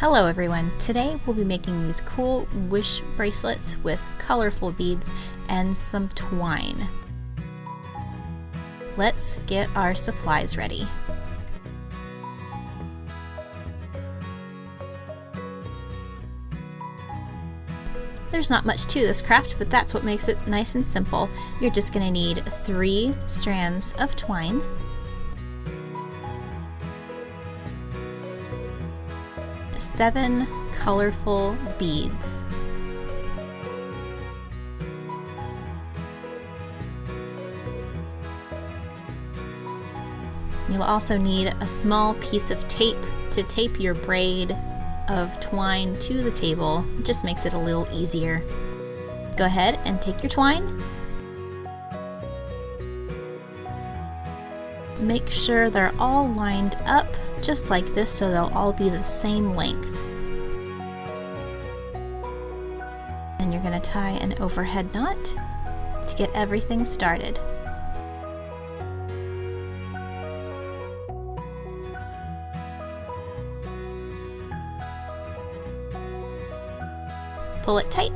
Hello everyone! Today we'll be making these cool wish bracelets with colorful beads and some twine. Let's get our supplies ready. There's not much to this craft, but that's what makes it nice and simple. You're just going to need 3 strands of twine, 7 colorful beads, you'll also need a small piece of tape to tape your braid of twine to the table. It just makes it a little easier. Go ahead and take your twine. Make sure they're all lined up just like this so they'll all be the same length. And you're going to tie an overhead knot to get everything started. Pull it tight.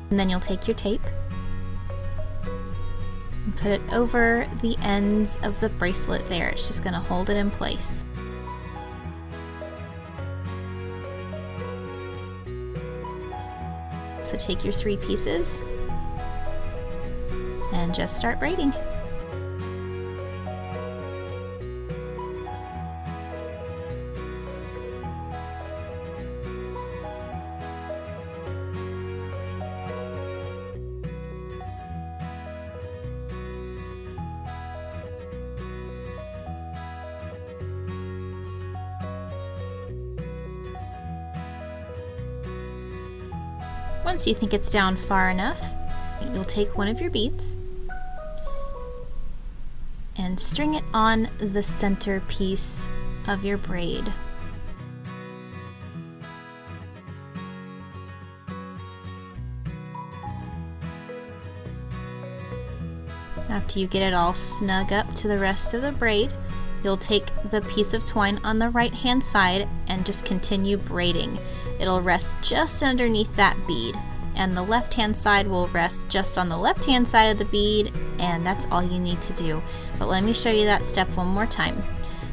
And then you'll take your tape and put it over the ends of the bracelet there. It's just going to hold it in place. So take your 3 pieces and just start braiding. Once you think it's down far enough, you'll take one of your beads and string it on the center piece of your braid. After you get it all snug up to the rest of the braid, you'll take the piece of twine on the right hand side and just continue braiding. It'll rest just underneath that bead, and the left hand side will rest just on the left hand side of the bead, and that's all you need to do. But let me show you that step one more time.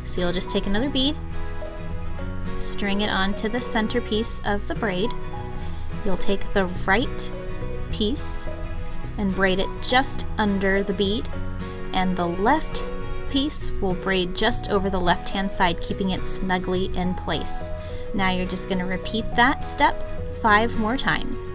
So you'll just take another bead, string it onto the center piece of the braid. You'll take the right piece and braid it just under the bead, and the left piece will braid just over the left hand side, keeping it snugly in place. Now you're just going to repeat that step 5 more times.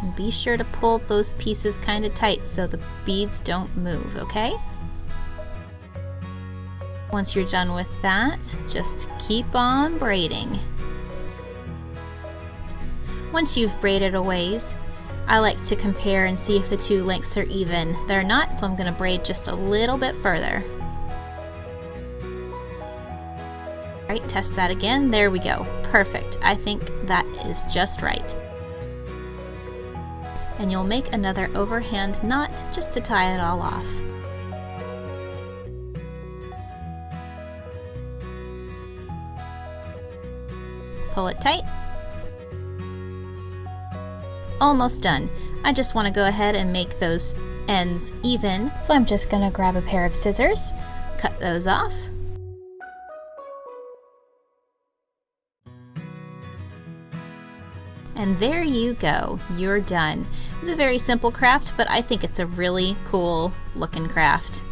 And be sure to pull those pieces kind of tight so the beads don't move, okay? Once you're done with that, just keep on braiding. Once you've braided a ways, I like to compare and see if the 2 lengths are even. They're not, so I'm going to braid just a little bit further. All right, test that again. There we go. Perfect. I think that is just right. And you'll make another overhand knot just to tie it all off. Pull it tight. Almost done. I just want to go ahead and make those ends even, so I'm just going to grab a pair of scissors, cut those off. And there you go, you're done. It's a very simple craft, but I think it's a really cool looking craft.